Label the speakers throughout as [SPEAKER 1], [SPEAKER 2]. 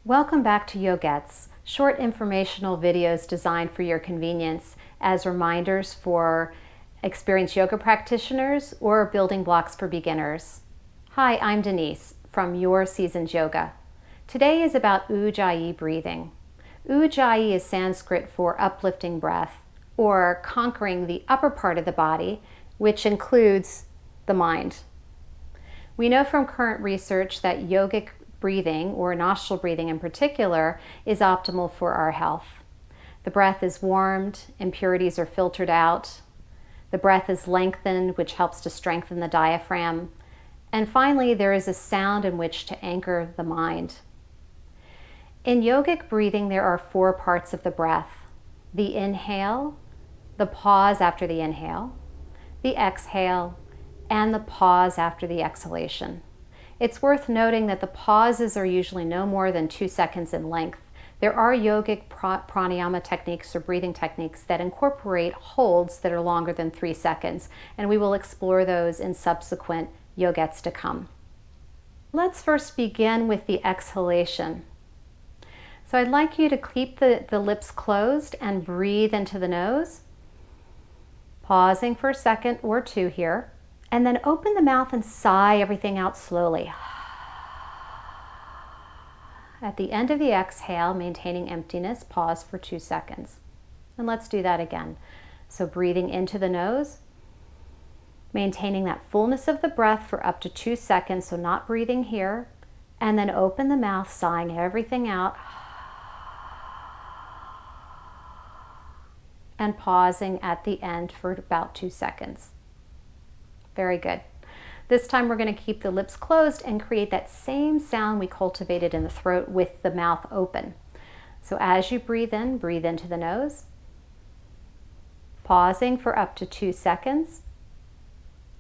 [SPEAKER 1] Welcome back to Yogettes, short informational videos designed for your convenience as reminders for experienced yoga practitioners or building blocks for beginners. Hi, I'm Denise from Your Seasoned Yoga. Today is about Ujjayi breathing. Ujjayi is Sanskrit for uplifting breath or conquering the upper part of the body, which includes the mind. We know from current research that yogic breathing, or nostril breathing in particular, is optimal for our health. The breath is warmed, impurities are filtered out. The breath is lengthened, which helps to strengthen the diaphragm. And finally, there is a sound in which to anchor the mind. In yogic breathing, there are 4 parts of the breath: the inhale, the pause after the inhale, the exhale, and the pause after the exhalation. It's worth noting that the pauses are usually no more than 2 seconds in length. There are yogic pranayama techniques or breathing techniques that incorporate holds that are longer than 3 seconds, and we will explore those in subsequent yogettes to come. Let's first begin with the exhalation. So I'd like you to keep the lips closed and breathe into the nose, pausing for a second or 2 here. And then open the mouth and sigh everything out slowly. At the end of the exhale, maintaining emptiness, pause for 2 seconds. And let's do that again. So breathing into the nose, maintaining that fullness of the breath for up to 2 seconds, so not breathing here. And then open the mouth, sighing everything out. And pausing at the end for about 2 seconds. Very good. This time we're going to keep the lips closed and create that same sound we cultivated in the throat with the mouth open. So as you breathe into the nose, pausing for up to 2 seconds,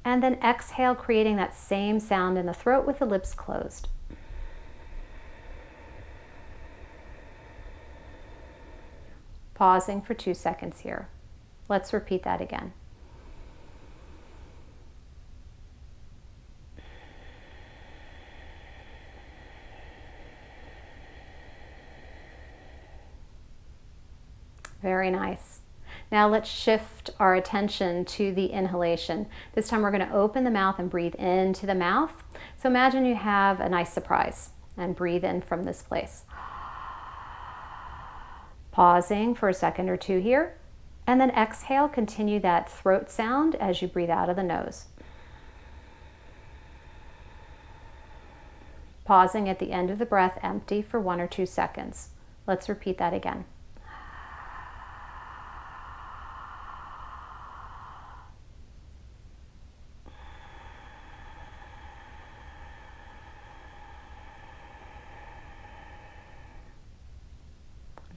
[SPEAKER 1] and then exhale, creating that same sound in the throat with the lips closed. Pausing for 2 seconds here. Let's repeat that again. Very nice. Now let's shift our attention to the inhalation. This time we're going to open the mouth and breathe into the mouth. So imagine you have a nice surprise and breathe in from this place. Pausing for a second or 2 here. And then exhale, continue that throat sound as you breathe out of the nose. Pausing at the end of the breath, empty for 1 or 2 seconds. Let's repeat that again.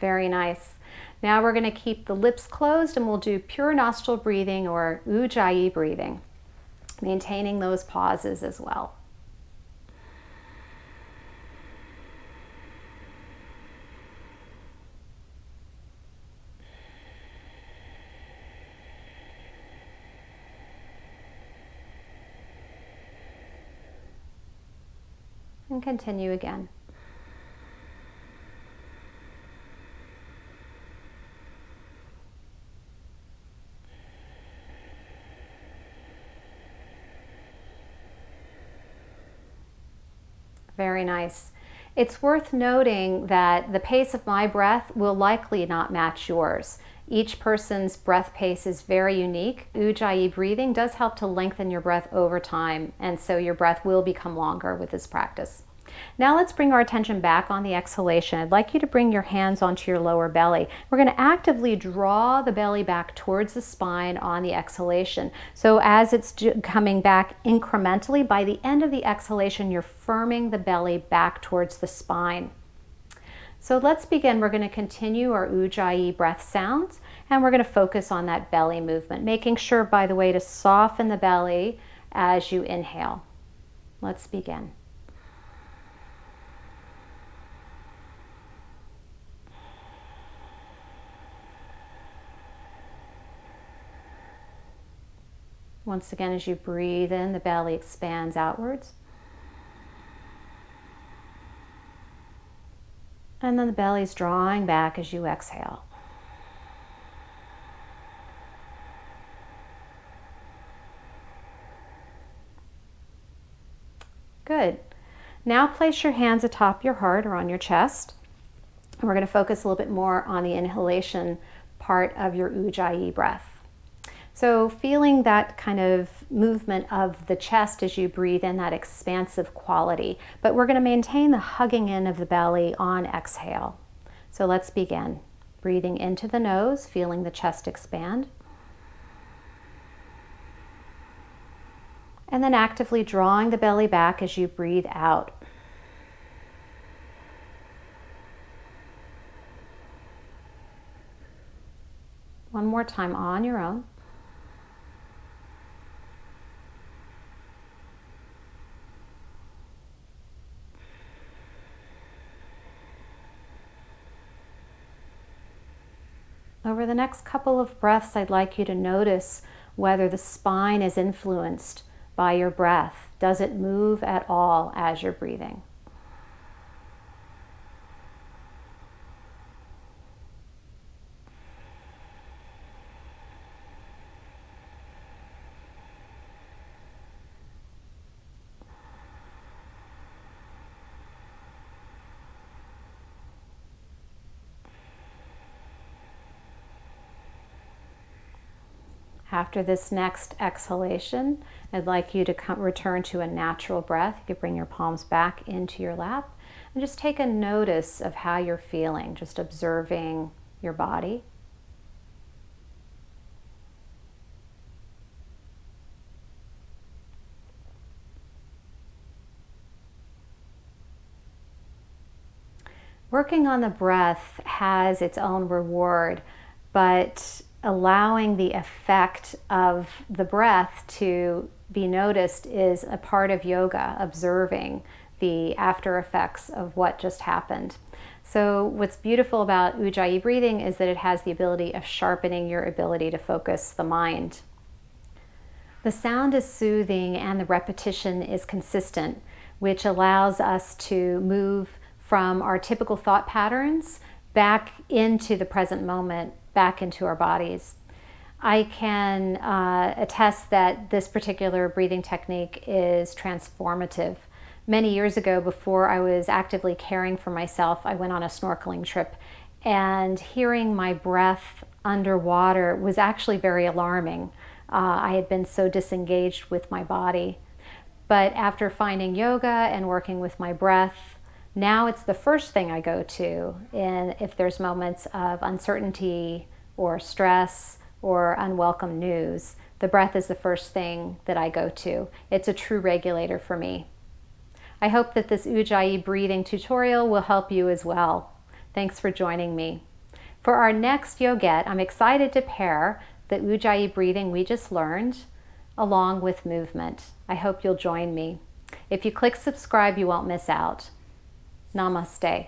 [SPEAKER 1] Very nice. Now we're going to keep the lips closed and we'll do pure nostril breathing or Ujjayi breathing, maintaining those pauses as well. And continue again. Very nice. It's worth noting that the pace of my breath will likely not match yours. Each person's breath pace is very unique. Ujjayi breathing does help to lengthen your breath over time, and so your breath will become longer with this practice. Now let's bring our attention back on the exhalation. I'd like you to bring your hands onto your lower belly. We're going to actively draw the belly back towards the spine on the exhalation. So as it's coming back incrementally, by the end of the exhalation, you're firming the belly back towards the spine. So let's begin. We're going to continue our Ujjayi breath sounds, and we're going to focus on that belly movement, making sure, by the way, to soften the belly as you inhale. Let's begin. Once again, as you breathe in, the belly expands outwards. And then the belly's drawing back as you exhale. Good. Now place your hands atop your heart or on your chest. And we're going to focus a little bit more on the inhalation part of your Ujjayi breath. So feeling that kind of movement of the chest as you breathe in, that expansive quality. But we're going to maintain the hugging in of the belly on exhale. So let's begin. Breathing into the nose, feeling the chest expand. And then actively drawing the belly back as you breathe out. One more time on your own. Over the next couple of breaths, I'd like you to notice whether the spine is influenced by your breath. Does it move at all as you're breathing? After this next exhalation, I'd like you to return to a natural breath. You could bring your palms back into your lap and just take a notice of how you're feeling, just observing your body. Working on the breath has its own reward, but allowing the effect of the breath to be noticed is a part of yoga, observing the after effects of what just happened. So what's beautiful about Ujjayi breathing is that it has the ability of sharpening your ability to focus the mind. The sound is soothing and the repetition is consistent, which allows us to move from our typical thought patterns back into the present moment, back into our bodies. I can attest that this particular breathing technique is transformative. Many years ago, before I was actively caring for myself, I went on a snorkeling trip, and hearing my breath underwater was actually very alarming. I had been so disengaged with my body. But after finding yoga and working with my breath, now it's the first thing I go to if there's moments of uncertainty or stress or unwelcome news. The breath is the first thing that I go to. It's a true regulator for me. I hope that this Ujjayi breathing tutorial will help you as well. Thanks for joining me. For our next yogette, I'm excited to pair the Ujjayi breathing we just learned along with movement. I hope you'll join me. If you click subscribe, you won't miss out. Namaste.